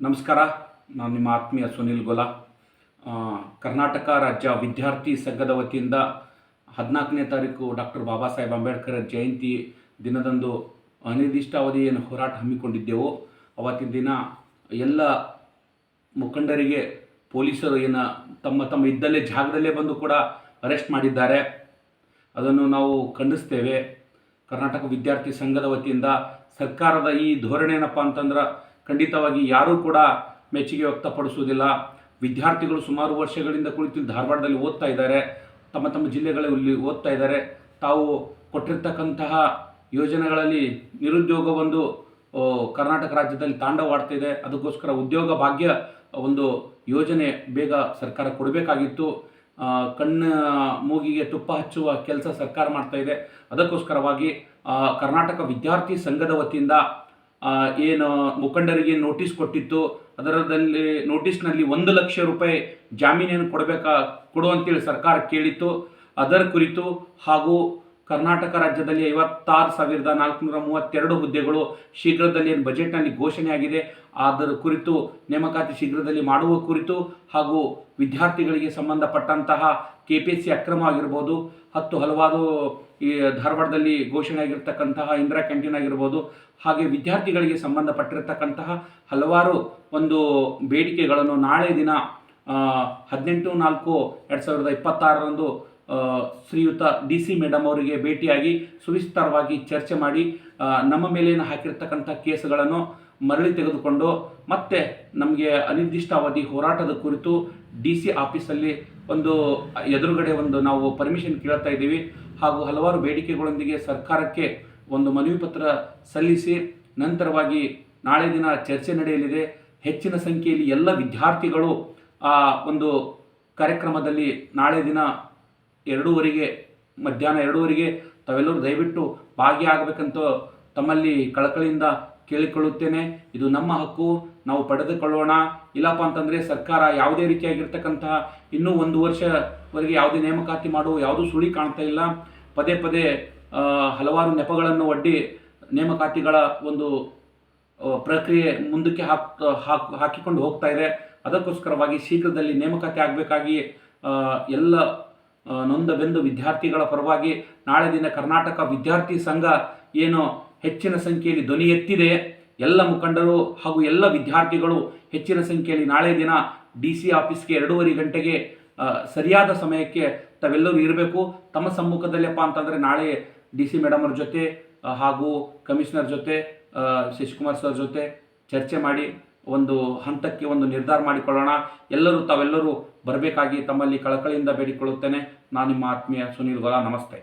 ನಮಸ್ಕಾರ. ನಾನು ನಿಮ್ಮ ಆತ್ಮೀಯ ಸುನಿಲ್ ಗೊಲ. ಕರ್ನಾಟಕ ರಾಜ್ಯ ವಿದ್ಯಾರ್ಥಿ ಸಂಘದ ವತಿಯಿಂದ 14ನೇ ತಾರೀಕು ಡಾಕ್ಟರ್ ಬಾಬಾ ಸಾಹೇಬ್ ಅಂಬೇಡ್ಕರ್ ಜಯಂತಿ ದಿನದಂದು ಅನಿರ್ದಿಷ್ಟಾವಧಿಯನ್ನು ಹೋರಾಟ ಹಮ್ಮಿಕೊಂಡಿದ್ದೆವು. ಅವತ್ತಿನ ದಿನ ಎಲ್ಲ ಮುಖಂಡರಿಗೆ ಪೊಲೀಸರು ತಮ್ಮ ಇದ್ದಲ್ಲೇ ಜಾಗದಲ್ಲೇ ಬಂದು ಕೂಡ ಅರೆಸ್ಟ್ ಮಾಡಿದ್ದಾರೆ. ಅದನ್ನು ನಾವು ಖಂಡಿಸ್ತೇವೆ. ಕರ್ನಾಟಕ ವಿದ್ಯಾರ್ಥಿ ಸಂಘದ ವತಿಯಿಂದ ಸರ್ಕಾರದ ಈ ಧೋರಣೆ ಏನಪ್ಪ ಅಂತಂದ್ರೆ ಖಂಡಿತವಾಗಿ ಯಾರೂ ಕೂಡ ಮೆಚ್ಚುಗೆ ವ್ಯಕ್ತಪಡಿಸುವುದಿಲ್ಲ. ವಿದ್ಯಾರ್ಥಿಗಳು ಸುಮಾರು ವರ್ಷಗಳಿಂದ ಕುಳಿತು ಧಾರವಾಡದಲ್ಲಿ ಓದ್ತಾ ಇದ್ದಾರೆ, ತಮ್ಮ ಜಿಲ್ಲೆಗಳಲ್ಲಿ ಓದ್ತಾ ಇದ್ದಾರೆ. ತಾವು ಕೊಟ್ಟಿರ್ತಕ್ಕಂತಹ ಯೋಜನೆಗಳಲ್ಲಿ ನಿರುದ್ಯೋಗ ಒಂದು ಕರ್ನಾಟಕ ರಾಜ್ಯದಲ್ಲಿ ತಾಂಡವಾಡ್ತಿದೆ. ಅದಕ್ಕೋಸ್ಕರ ಉದ್ಯೋಗ ಭಾಗ್ಯ ಒಂದು ಯೋಜನೆ ಬೇಗ ಸರ್ಕಾರ ಕೊಡಬೇಕಾಗಿತ್ತು. ಕಣ್ಣು ಮೂಗಿಗೆ ತುಪ್ಪ ಹಚ್ಚುವ ಕೆಲಸ ಸರ್ಕಾರ ಮಾಡ್ತಾ ಇದೆ. ಅದಕ್ಕೋಸ್ಕರವಾಗಿ ಕರ್ನಾಟಕ ವಿದ್ಯಾರ್ಥಿ ಸಂಘದ ವತಿಯಿಂದ ಏನು ಮುಖಂಡರಿಗೆ ನೋಟಿಸ್ ಕೊಟ್ಟಿತ್ತು, ಅದರಲ್ಲಿ ನೋಟಿಸ್ನಲ್ಲಿ 1 ಲಕ್ಷ ರೂಪಾಯಿ ಜಾಮೀನೇನು ಕೊಡುವಂತೇಳಿ ಸರ್ಕಾರ ಕೇಳಿತ್ತು. ಅದರ ಕುರಿತು ಹಾಗೂ ಕರ್ನಾಟಕ ರಾಜ್ಯದಲ್ಲಿ 56,432 ಹುದ್ದೆಗಳು ಶೀಘ್ರದಲ್ಲಿ ಬಜೆಟ್ನಲ್ಲಿ ಘೋಷಣೆಯಾಗಿದೆ. ಅದರ ಕುರಿತು ನೇಮಕಾತಿ ಶೀಘ್ರದಲ್ಲಿ ಮಾಡುವ ಕುರಿತು ಹಾಗೂ ವಿದ್ಯಾರ್ಥಿಗಳಿಗೆ ಸಂಬಂಧಪಟ್ಟಂತಹ KPSC ಅಕ್ರಮ ಆಗಿರ್ಬೋದು, ಹಲವಾರು ಈ ಧಾರವಾಡದಲ್ಲಿ ಘೋಷಣೆ ಆಗಿರ್ತಕ್ಕಂತಹ ಇಂದಿರಾ ಕ್ಯಾಂಟೀನ್ ಆಗಿರ್ಬೋದು, ಹಾಗೆ ವಿದ್ಯಾರ್ಥಿಗಳಿಗೆ ಸಂಬಂಧಪಟ್ಟಿರ್ತಕ್ಕಂತಹ ಹಲವಾರು ಒಂದು ಬೇಡಿಕೆಗಳನ್ನು ನಾಳೆ ದಿನ 18/4/2026 ಶ್ರೀಯುತ DC ಮೇಡಮ್ ಅವರಿಗೆ ಭೇಟಿಯಾಗಿ ಸುವಿಸ್ತಾರವಾಗಿ ಚರ್ಚೆ ಮಾಡಿ ನಮ್ಮ ಮೇಲೇನು ಹಾಕಿರ್ತಕ್ಕಂಥ ಕೇಸುಗಳನ್ನು ಮರಳಿ ತೆಗೆದುಕೊಂಡು ಮತ್ತೆ ನಮಗೆ ಅನಿರ್ದಿಷ್ಟಾವಧಿ ಹೋರಾಟದ ಕುರಿತು DC ಆಫೀಸಲ್ಲಿ ಎದುರುಗಡೆ ನಾವು ಪರ್ಮಿಷನ್ ಕೇಳ್ತಾ ಇದ್ದೀವಿ. ಹಾಗೂ ಹಲವಾರು ಬೇಡಿಕೆಗಳೊಂದಿಗೆ ಸರ್ಕಾರಕ್ಕೆ ಒಂದು ಮನವಿ ಪತ್ರ ಸಲ್ಲಿಸಿ ನಂತರವಾಗಿ ನಾಳೆ ದಿನ ಚರ್ಚೆ ನಡೆಯಲಿದೆ. ಹೆಚ್ಚಿನ ಸಂಖ್ಯೆಯಲ್ಲಿ ಎಲ್ಲ ವಿದ್ಯಾರ್ಥಿಗಳು ಆ ಒಂದು ಕಾರ್ಯಕ್ರಮದಲ್ಲಿ ನಾಳೆ ದಿನ 2:00 ಮಧ್ಯಾಹ್ನ 2:00 ತಾವೆಲ್ಲರೂ ದಯವಿಟ್ಟು ಭಾಗಿಯಾಗಬೇಕಂತ ತಮ್ಮಲ್ಲಿ ಕಳಕಳಿಯಿಂದ ಕೇಳಿಕೊಳ್ಳುತ್ತೇನೆ. ಇದು ನಮ್ಮ ಹಕ್ಕು, ನಾವು ಪಡೆದುಕೊಳ್ಳೋಣ. ಇಲ್ಲಪ್ಪ ಅಂತಂದರೆ ಸರ್ಕಾರ ಯಾವುದೇ ರೀತಿಯಾಗಿರ್ತಕ್ಕಂತಹ ಇನ್ನೂ 1 ವರ್ಷವರೆಗೆ ಯಾವುದೇ ನೇಮಕಾತಿ ಮಾಡುವ ಯಾವುದೂ ಸುಳಿ ಕಾಣ್ತಾ ಇಲ್ಲ. ಪದೇ ಹಲವಾರು ನೆಪಗಳನ್ನು ಒಡ್ಡಿ ನೇಮಕಾತಿಗಳ ಒಂದು ಪ್ರಕ್ರಿಯೆ ಮುಂದಕ್ಕೆ ಹಾಕಿಕೊಂಡು ಹೋಗ್ತಾ ಇದೆ. ಅದಕ್ಕೋಸ್ಕರವಾಗಿ ಶೀಘ್ರದಲ್ಲಿ ನೇಮಕಾತಿ ಆಗಬೇಕಾಗಿ ಎಲ್ಲ ನೊಂದ ಬೆಂದು ವಿದ್ಯಾರ್ಥಿಗಳ ಪರವಾಗಿ ನಾಳೆ ದಿನ ಕರ್ನಾಟಕ ವಿದ್ಯಾರ್ಥಿ ಸಂಘ ಏನು ಹೆಚ್ಚಿನ ಸಂಖ್ಯೆಯಲ್ಲಿ ಧ್ವನಿ ಎತ್ತಿದೆ, ಎಲ್ಲ ಮುಖಂಡರು ಹಾಗೂ ಎಲ್ಲ ವಿದ್ಯಾರ್ಥಿಗಳು ಹೆಚ್ಚಿನ ಸಂಖ್ಯೆಯಲ್ಲಿ ನಾಳೆ ದಿನ DC ಆಫೀಸ್ಗೆ 2:30 ಗಂಟೆಗೆ ಸರಿಯಾದ ಸಮಯಕ್ಕೆ ತಾವೆಲ್ಲರೂ ಇರಬೇಕು. ತಮ್ಮ ಸಮ್ಮುಖದಲ್ಲಪ್ಪ ಅಂತಂದರೆ ನಾಳೆ DC ಮೇಡಮ್ ಅವ್ರ ಜೊತೆ ಹಾಗೂ ಕಮಿಷನರ್ ಜೊತೆ ಶಶಿಕುಮಾರ್ ಸರ್ ಜೊತೆ ಚರ್ಚೆ ಮಾಡಿ ಒಂದು ಹಂತಕ್ಕೆ ನಿರ್ಧಾರ ಮಾಡಿಕೊಳ್ಳೋಣ. ತಾವೆಲ್ಲರೂ ಬರಬೇಕಾಗಿ ತಮ್ಮಲ್ಲಿ ಕಳಕಳಿಯಿಂದ ಬೇಡಿಕೊಳ್ಳುತ್ತೇನೆ. ನಾನು ನಿಮ್ಮ ಆತ್ಮೀಯ ಸುನಿಲ್ ಗೊಲ. ನಮಸ್ತೆ.